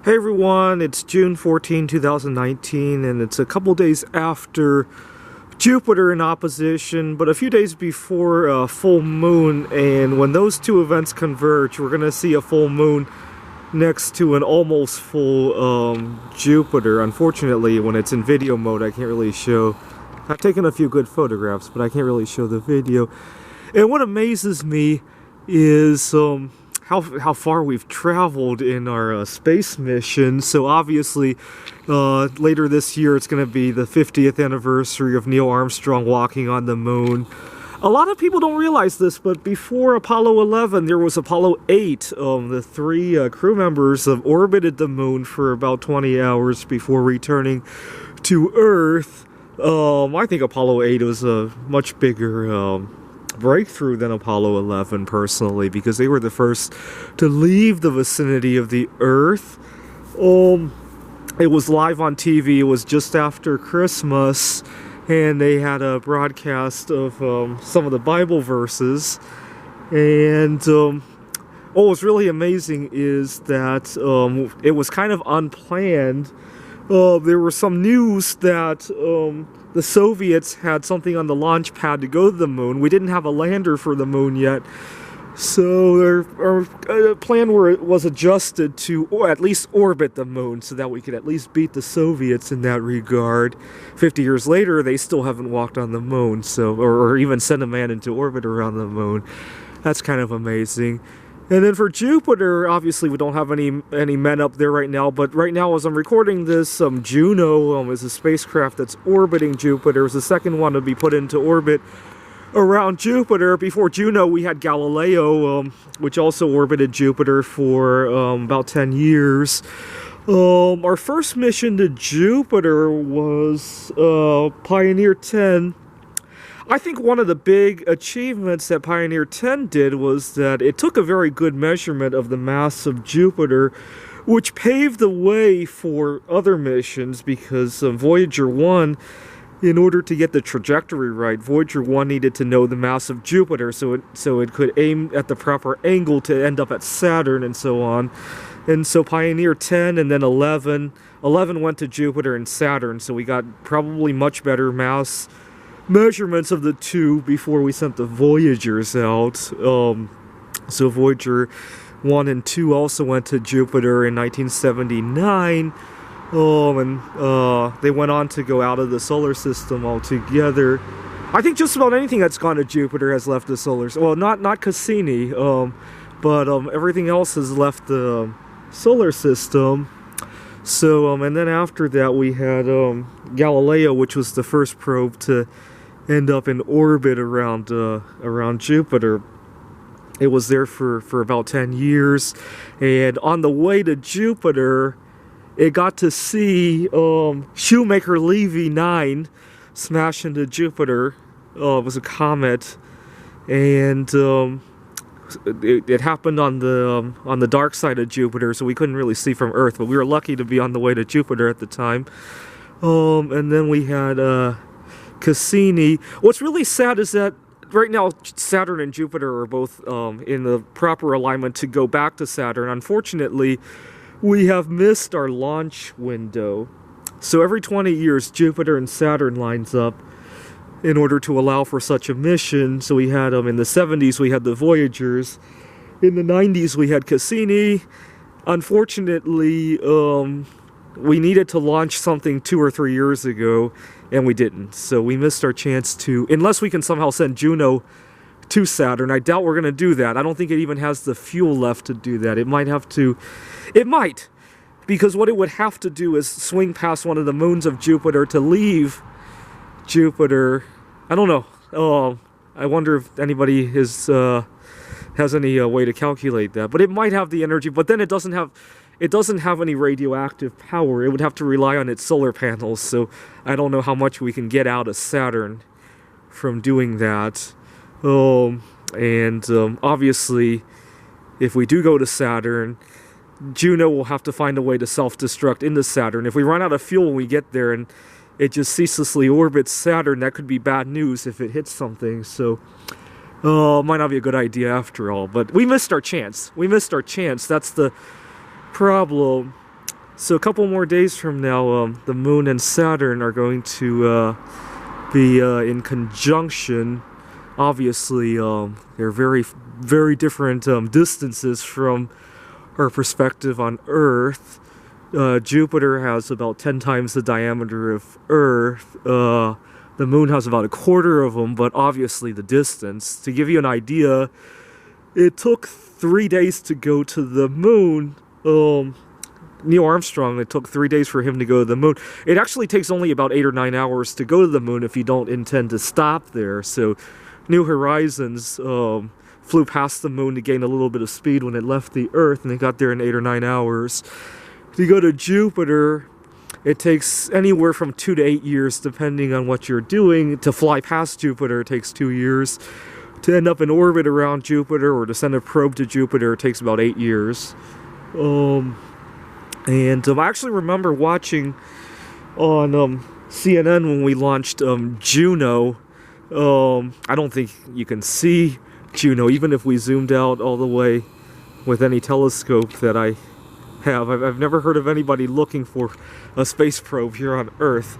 Hey everyone, it's June 14, 2019, and it's a couple days after Jupiter in opposition, but a few days before a full moon, and when those two events converge, we're going to see a full moon next to an almost full Jupiter. Unfortunately, when it's in video mode, I can't really show. I've taken a few good photographs, but I can't really show the video. And what amazes me is how far we've traveled in our space mission. So obviously, later this year, it's going to be the 50th anniversary of Neil Armstrong walking on the moon. A lot of people don't realize this, but before Apollo 11, there was Apollo 8. The three crew members orbited the moon for about 20 hours before returning to Earth. I think Apollo 8 was a much bigger breakthrough than Apollo 11 personally, because they were the first to leave the vicinity of the Earth. It was live on TV. It was just after Christmas, and they had a broadcast of some of the Bible verses. And what was really amazing is that it was kind of unplanned. There was some news that the Soviets had something on the launch pad to go to the moon. We didn't have a lander for the moon yet, so our plan was adjusted to at least orbit the moon so that we could at least beat the Soviets in that regard. 50 years later, they still haven't walked on the moon, so or even sent a man into orbit around the moon. That's kind of amazing. And then for Jupiter, obviously we don't have any men up there right now, but right now as I'm recording this, Juno is a spacecraft that's orbiting Jupiter. It's the second one to be put into orbit around Jupiter. Before Juno, we had Galileo, which also orbited Jupiter for about 10 years. Our first mission to Jupiter was Pioneer 10. I think one of the big achievements that Pioneer 10 did was that it took a very good measurement of the mass of Jupiter, which paved the way for other missions, because Voyager 1, in order to get the trajectory right, Voyager 1 needed to know the mass of Jupiter so it could aim at the proper angle to end up at Saturn and so on. And so Pioneer 10 and then 11 went to Jupiter and Saturn, so we got probably much better mass measurements of the two before we sent the Voyagers out. So Voyager 1 and 2 also went to Jupiter in 1979, and they went on to go out of the solar system altogether. I think just about anything that's gone to Jupiter has left the solar system. Well, not Cassini, but everything else has left the solar system. So, and then after that we had Galileo, which was the first probe to end up in orbit around Jupiter. It was there for about 10 years, and on the way to Jupiter, it got to see Shoemaker-Levy 9 smash into Jupiter. It was a comet, and it happened on the dark side of Jupiter, so we couldn't really see from Earth, but we were lucky to be on the way to Jupiter at the time. And then we had Cassini. What's really sad is that right now Saturn and Jupiter are both in the proper alignment to go back to Saturn. Unfortunately, we have missed our launch window. So every 20 years, Jupiter and Saturn lines up in order to allow for such a mission. So we had in the 70s, we had the Voyagers. In the 90s, we had Cassini. Unfortunately, we needed to launch something 2 or 3 years ago, and we didn't. So we missed our chance to, unless we can somehow send Juno to Saturn. I doubt we're going to do that. I don't think it even has the fuel left to do that. It might, because what it would have to do is swing past one of the moons of Jupiter to leave Jupiter. I don't know. I wonder if anybody has any way to calculate that. But it might have the energy, but then it doesn't have any radioactive power. It would have to rely on its solar panels, so I don't know how much we can get out of Saturn from doing that. Obviously, if we do go to Saturn, Juno will have to find a way to self-destruct into Saturn. If we run out of fuel when we get there and it just ceaselessly orbits Saturn, that could be bad news if it hits something, so might not be a good idea after all. But we missed our chance. That's the problem. So a couple more days from now, the Moon and Saturn are going to be in conjunction. Obviously, they're very different distances from our perspective on Earth. Jupiter has about 10 times the diameter of Earth. The Moon has about a quarter of them, but obviously the distance. To give you an idea, it took 3 days to go to the Moon. Neil Armstrong, it took 3 days for him to go to the Moon. It actually takes only about 8 or 9 hours to go to the Moon if you don't intend to stop there. So New Horizons flew past the Moon to gain a little bit of speed when it left the Earth, and they got there in 8 or 9 hours. To go to Jupiter, it takes anywhere from 2 to 8 years depending on what you're doing. To fly past Jupiter, it takes 2 years. To end up in orbit around Jupiter or to send a probe to Jupiter, it takes about 8 years. I actually remember watching on CNN when we launched Juno. I don't think you can see Juno, even if we zoomed out all the way with any telescope that I have. I've never heard of anybody looking for a space probe here on Earth.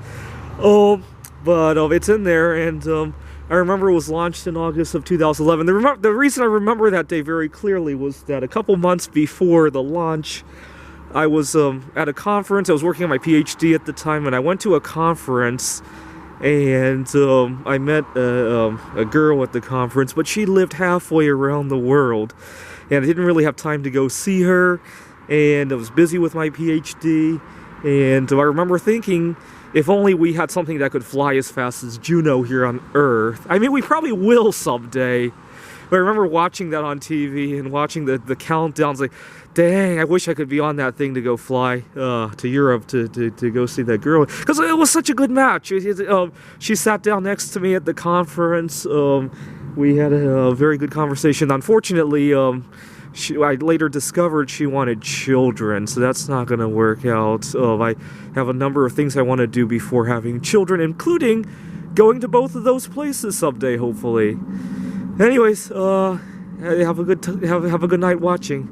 But it's in there, and I remember it was launched in August of 2011. The reason I remember that day very clearly was that a couple months before the launch, I was at a conference. I was working on my PhD at the time, and I went to a conference, and I met a girl at the conference, but she lived halfway around the world, and I didn't really have time to go see her, and I was busy with my PhD, and I remember thinking, if only we had something that could fly as fast as Juno here on Earth. I mean, we probably will someday. But I remember watching that on TV and watching the countdowns, like, dang, I wish I could be on that thing to go fly to Europe to go see that girl. Because it was such a good match. She sat down next to me at the conference. We had a very good conversation. Unfortunately, I later discovered she wanted children, so that's not going to work out. I have a number of things I want to do before having children, including going to both of those places someday, hopefully. Anyways, have a good night watching.